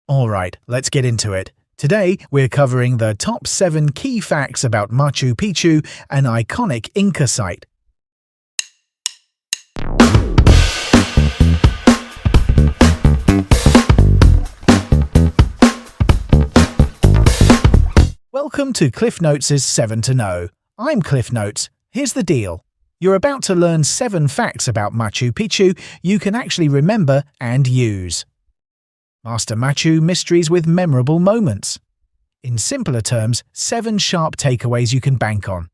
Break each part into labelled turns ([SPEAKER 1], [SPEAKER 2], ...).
[SPEAKER 1] Alright, let's get into it. Today, we're covering the top 7 key facts about Machu Picchu, an iconic Inca site. Welcome to Cliff Notes' 7 to Know. I'm Cliff Notes. Here's the deal. You're about to learn 7 facts about Machu Picchu you can actually remember and use. Master Machu mysteries with memorable moments. In simpler terms, 7 sharp takeaways you can bank on.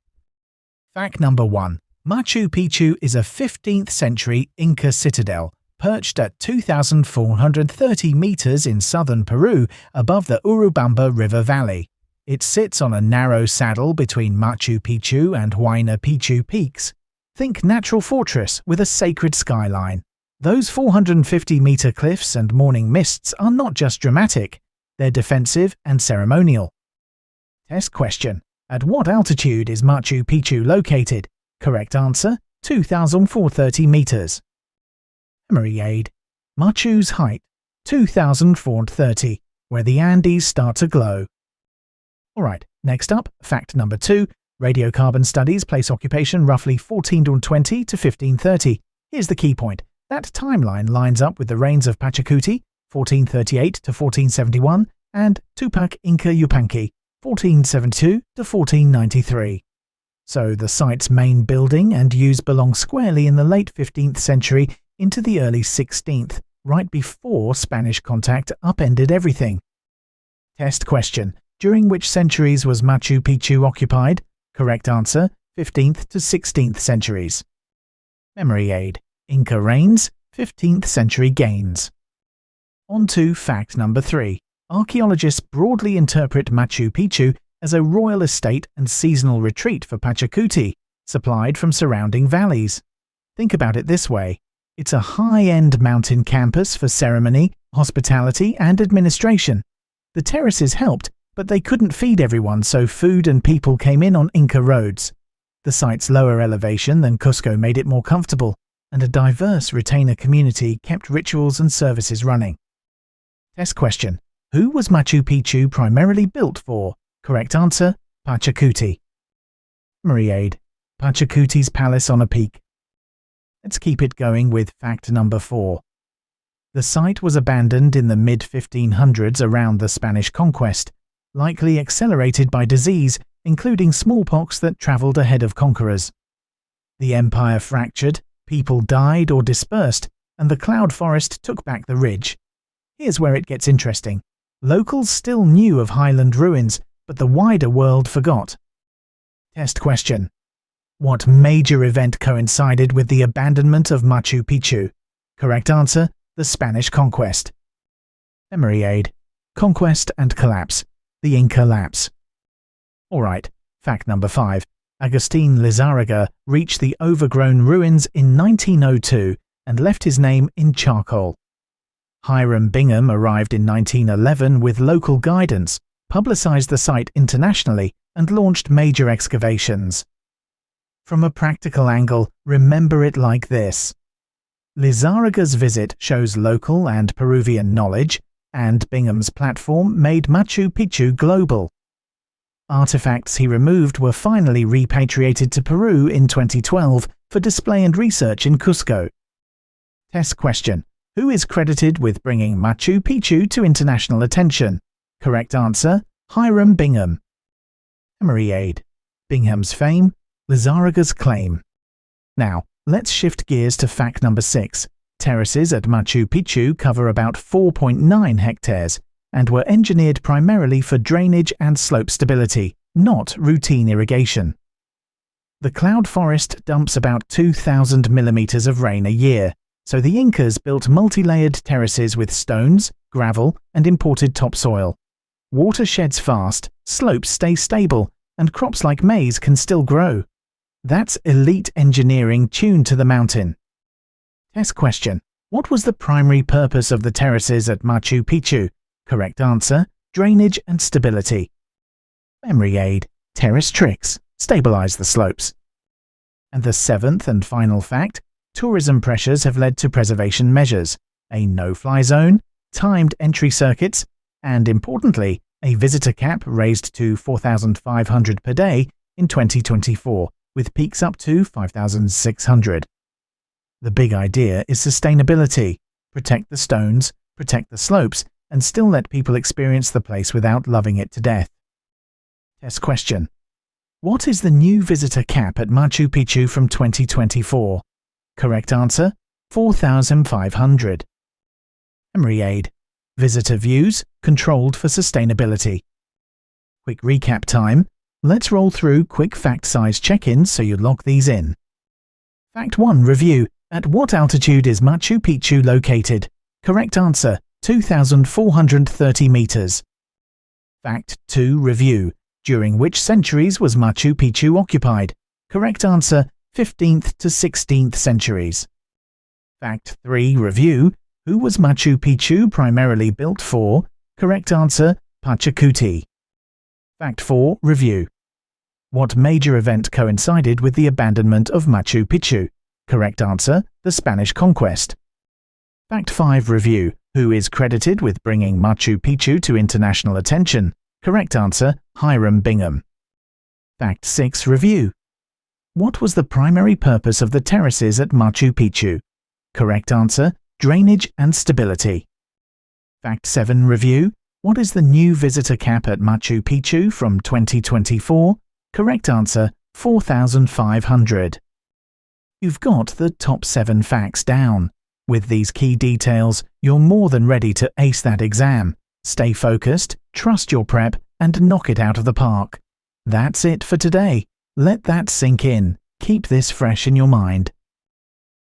[SPEAKER 1] Fact number 1. Machu Picchu is a 15th century Inca citadel, perched at 2,430 meters in southern Peru above the Urubamba River Valley. It sits on a narrow saddle between Machu Picchu and Huayna Picchu peaks. Think natural fortress with a sacred skyline. Those 450-meter cliffs and morning mists are not just dramatic, they're defensive and ceremonial. Test question. At what altitude is Machu Picchu located? Correct answer, 2,430 meters. Memory aid. Machu's height, 2,430, where the Andes start to glow. Alright, next up, fact number 2. Radiocarbon studies place occupation roughly 1420 to 1530. Here's the key point. That timeline lines up with the reigns of Pachacuti, 1438 to 1471, and Tupac Inca Yupanqui, 1472 to 1493. So the site's main building and use belong squarely in the late 15th century into the early 16th, right before Spanish contact upended everything. Test question. During which centuries was Machu Picchu occupied? Correct answer, 15th to 16th centuries. Memory aid. Inca reigns, 15th century gains. On to fact number 3. Archaeologists broadly interpret Machu Picchu as a royal estate and seasonal retreat for Pachacuti, supplied from surrounding valleys. Think about it this way. It's a high-end mountain campus for ceremony, hospitality, and administration. The terraces helped, but they couldn't feed everyone, so food and people came in on Inca roads. The site's lower elevation than Cusco made it more comfortable, and a diverse retainer community kept rituals and services running. Test question. Who was Machu Picchu primarily built for? Correct answer, Pachacuti. Memory aid. Pachacuti's palace on a peak. Let's keep it going with fact number 4. The site was abandoned in the mid-1500s around the Spanish conquest, likely accelerated by disease, including smallpox that travelled ahead of conquerors. The empire fractured, people died or dispersed, and the cloud forest took back the ridge. Here's where it gets interesting. Locals still knew of highland ruins, but the wider world forgot. Test question. What major event coincided with the abandonment of Machu Picchu? Correct answer, the Spanish conquest. Memory aid. Conquest and collapse. The Inca lapse. Alright, fact number 5. Agustin Lizarraga reached the overgrown ruins in 1902 and left his name in charcoal. Hiram Bingham arrived in 1911 with local guidance, publicized the site internationally, and launched major excavations. From a practical angle, remember it like this. Lizarraga's visit shows local and Peruvian knowledge, and Bingham's platform made Machu Picchu global. Artifacts he removed were finally repatriated to Peru in 2012 for display and research in Cusco. Test question. Who is credited with bringing Machu Picchu to international attention? Correct answer, Hiram Bingham. Memory aid. Bingham's fame, Lizarraga's claim. Now, let's shift gears to fact number 6. Terraces at Machu Picchu cover about 4.9 hectares and were engineered primarily for drainage and slope stability, not routine irrigation. The cloud forest dumps about 2,000 millimeters of rain a year, so the Incas built multi-layered terraces with stones, gravel, and imported topsoil. Water sheds fast, slopes stay stable, and crops like maize can still grow. That's elite engineering tuned to the mountain. Test question. What was the primary purpose of the terraces at Machu Picchu? Correct answer, drainage and stability. Memory aid. Terrace tricks. Stabilize the slopes. And the 7th and final fact, tourism pressures have led to preservation measures, a no-fly zone, timed entry circuits, And importantly, a visitor cap raised to 4,500 per day in 2024, with peaks up to 5,600. The big idea is sustainability. Protect the stones, protect the slopes, and still let people experience the place without loving it to death. Test question. What is the new visitor cap at Machu Picchu from 2024? Correct answer, 4,500. Memory aid. Visitor views, controlled for sustainability. Quick recap time. Let's roll through quick fact size check-ins so you lock these in. Fact 1 review. At what altitude is Machu Picchu located? Correct answer, 2,430 meters. Fact 2 review. During which centuries was Machu Picchu occupied? Correct answer, 15th to 16th centuries. Fact 3 review. Who was Machu Picchu primarily built for? Correct answer, Pachacuti. Fact 4 review. What major event coincided with the abandonment of Machu Picchu? Correct answer, the Spanish conquest. Fact 5 review. Who is credited with bringing Machu Picchu to international attention? Correct answer, Hiram Bingham. Fact 6 review. What was the primary purpose of the terraces at Machu Picchu? Correct answer, drainage and stability. Fact 7 review. What is the new visitor cap at Machu Picchu from 2024? Correct answer, 4,500. You've got the top 7 facts down. With these key details, you're more than ready to ace that exam. Stay focused, trust your prep, and knock it out of the park. That's it for today. Let that sink in. Keep this fresh in your mind.